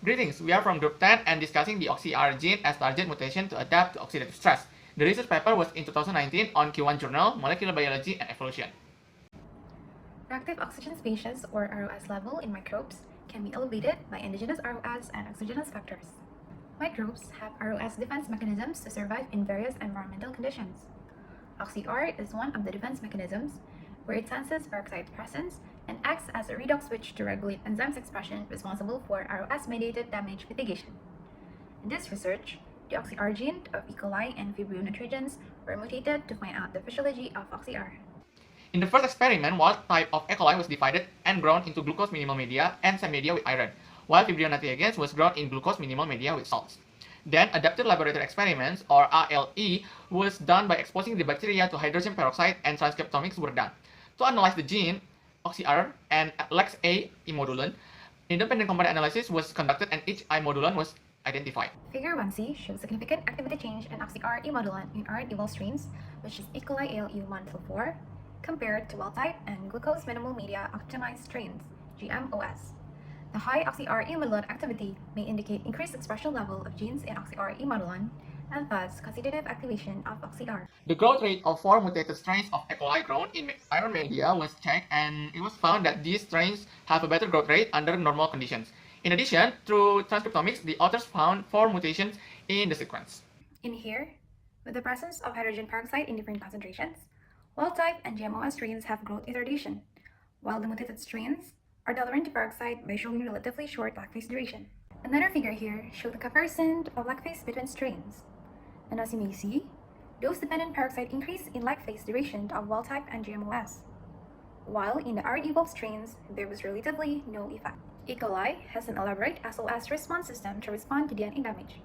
Greetings, we are from Group 10 and discussing the OxyR gene as target mutation to adapt to oxidative stress. The research paper was in 2019 on Q1 journal, Molecular Biology and Evolution. Reactive oxygen species, or ROS level, in microbes can be elevated by endogenous ROS and exogenous factors. Microbes have ROS defense mechanisms to survive in various environmental conditions. OxyR is one of the defense mechanisms where it senses peroxide's presence and acts as a redox switch to regulate enzymes expression responsible for ROS-mediated damage mitigation. In this research, the OxyR gene of E. coli and Vibrio nitrogens were mutated to find out the physiology of OxyR. In the first experiment, wild type of E. coli was divided and grown into glucose minimal media and same media with iron, while Vibrio nitrogens was grown in glucose minimal media with salts. Then, adapted laboratory experiments, or ALE, was done by exposing the bacteria to hydrogen peroxide and transcriptomics were done. To analyze the gene, OxyR and LAX-A immodulant, independent component analysis was conducted and each immodulant was identified. Figure 1c shows significant activity change in OxyR immodulant in iron evil strains, which is E. coli ALE144, compared to wild-type and glucose minimal media optimized strains, GMOS. The high OxyR immodulant activity may indicate increased expression level of genes in OxyR immodulant, and thus constitutive activation of OxyR. The growth rate of 4 mutated strains of E. coli grown in iron media was checked and it was found that these strains have a better growth rate under normal conditions. In addition, through transcriptomics, the authors found 4 mutations in the sequence. In here, with the presence of hydrogen peroxide in different concentrations, wild-type and GMOS strains have growth retardation, while the mutated strains are tolerant to peroxide by showing relatively short lag phase duration. Another figure here shows the comparison of lag phase between strains. And as you may see, dose-dependent peroxide increase in lag phase duration of wild-type and GMOS, while in the iron-evolved strains, there was relatively no effect. E. coli has an elaborate SOS response system to respond to DNA damage.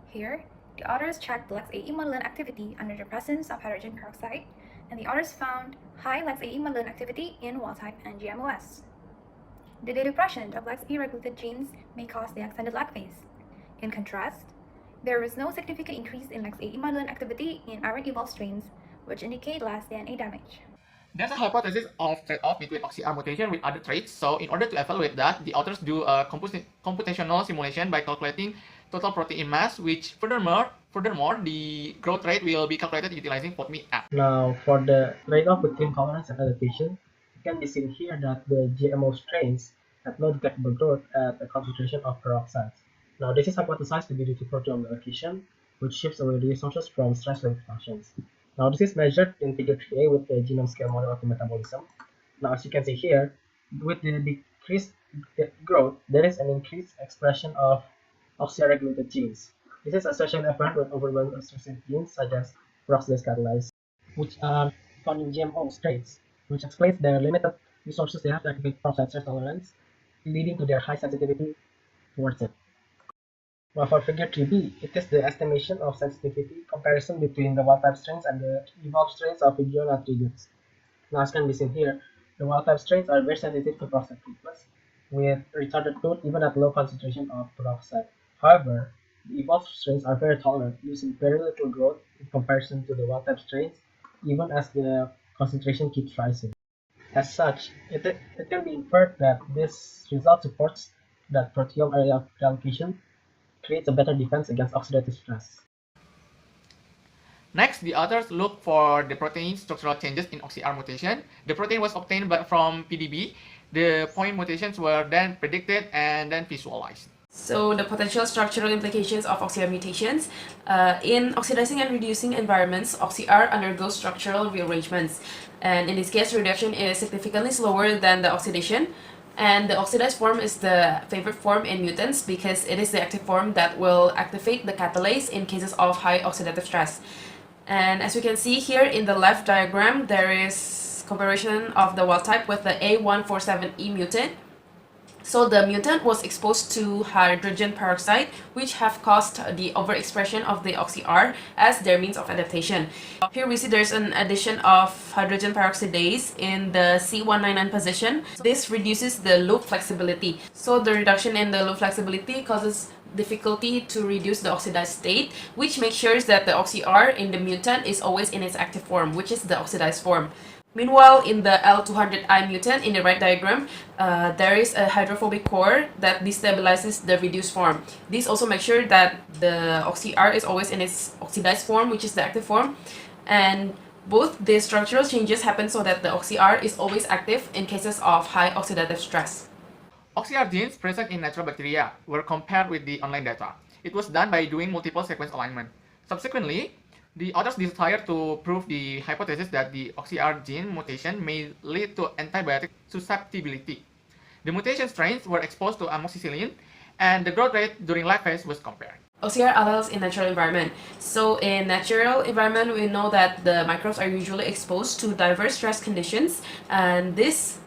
Here, the authors checked the LAX-A immodulant activity under the presence of hydrogen peroxide, and the authors found high LAX-A immodulant activity in wild-type and GMOS. The depression of LAX-A regulated genes may cause the extended lag phase. In contrast, there was no significant increase in LAX-A immodulant activity in iron-evolved strains, which indicate less DNA damage. There's a hypothesis of trade-off between OxyR mutation with other traits, so in order to evaluate that, the authors do a computational simulation by calculating total protein mass, which furthermore, the growth rate will be calculated utilizing FODMAP app. Now, for the trade-off between tolerance and adaptation, it can be seen here that the GMO strains have no detectable growth at a concentration of peroxides. Now, this is hypothesized to be due to proteome allocation, which shifts away resources from stress-related functions. Now, this is measured in figure 3a with the genome scale model of the metabolism. Now, as you can see here, with the decreased growth, there is an increased expression of OxyR-regulated genes. This is especially apparent with overwhelming associated genes such as peroxidase catalase, which are found in GMO strains, which explains their limited resources they have to activate peroxide stress tolerance, leading to their high sensitivity towards it. Now for figure 3b, it is the estimation of sensitivity comparison between the wild-type strains and the evolved strains of Vibrio nitrogens. Now as can be seen here, the wild-type strains are very sensitive to peroxide plus, with retarded growth even at low concentration of peroxide. However, the evolved strains are very tolerant, using very little growth in comparison to the wild-type strains, even as the concentration keeps rising. As such, it can be inferred that this result supports that proteome area reallocation creates a better defense against oxidative stress. Next, the authors looked for the protein structural changes in OxyR mutation. The protein was obtained from PDB. The point mutations were then predicted and then visualized. So the potential structural implications of OxyR mutations. In oxidizing and reducing environments, OxyR undergoes structural rearrangements. And in this case, reduction is significantly slower than the oxidation. And the oxidized form is the favorite form in mutants because it is the active form that will activate the catalase in cases of high oxidative stress. And as you can see here in the left diagram, there is comparison of the wild type with the A147E mutant. So the mutant was exposed to hydrogen peroxide, which have caused the overexpression of the OxyR as their means of adaptation. Here we see there's an addition of hydrogen peroxidase in the C199 position. This reduces the loop flexibility. So the reduction in the loop flexibility causes difficulty to reduce the oxidized state, which makes sure that the OxyR in the mutant is always in its active form, which is the oxidized form. Meanwhile, in the L200I mutant in the right diagram, there is a hydrophobic core that destabilizes the reduced form. This also makes sure that the OxyR is always in its oxidized form, which is the active form. And both the structural changes happen so that the OxyR is always active in cases of high oxidative stress. OxyR genes present in natural bacteria were compared with the online data. It was done by doing multiple sequence alignment. Subsequently, the authors desired to prove the hypothesis that the OxyR gene mutation may lead to antibiotic susceptibility. The mutation strains were exposed to amoxicillin, and the growth rate during life phase was compared. OxyR alleles in natural environment. So in natural environment, we know that the microbes are usually exposed to diverse stress conditions, and this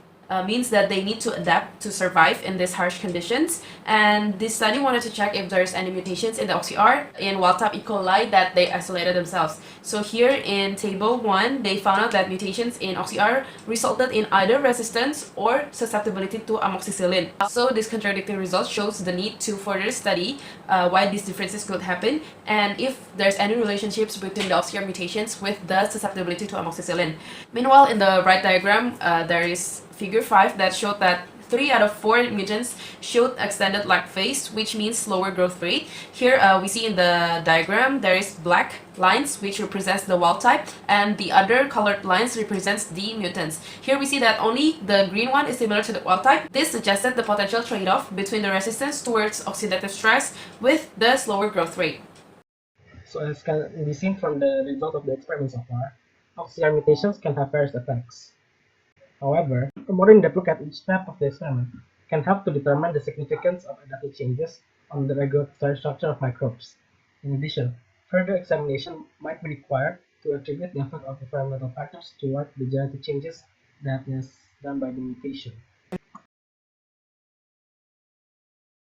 means that they need to adapt to survive in these harsh conditions. And this study wanted to check if there's any mutations in the OxyR in wild-type E. coli that they isolated themselves. So here in table 1, they found out that mutations in OxyR resulted in either resistance or susceptibility to amoxicillin. So this contradictory result shows the need to further study why these differences could happen and if there's any relationships between the OxyR mutations with the susceptibility to amoxicillin. Meanwhile, in the right diagram, there is figure 5 that showed that 3 out of 4 mutants showed extended lag phase, which means slower growth rate. Here we see in the diagram there is black lines which represents the wild type and the other colored lines represents the mutants. Here we see that only the green one is similar to the wild type. This suggested the potential trade-off between the resistance towards oxidative stress with the slower growth rate. So as can be seen from the result of the experiment so far, OxyR mutations can have various effects. However, a more in-depth look at each step of the experiment can help to determine the significance of adaptive changes on the regulatory structure of microbes. In addition, further examination might be required to attribute the effect of environmental factors toward the genetic changes that is done by the mutation.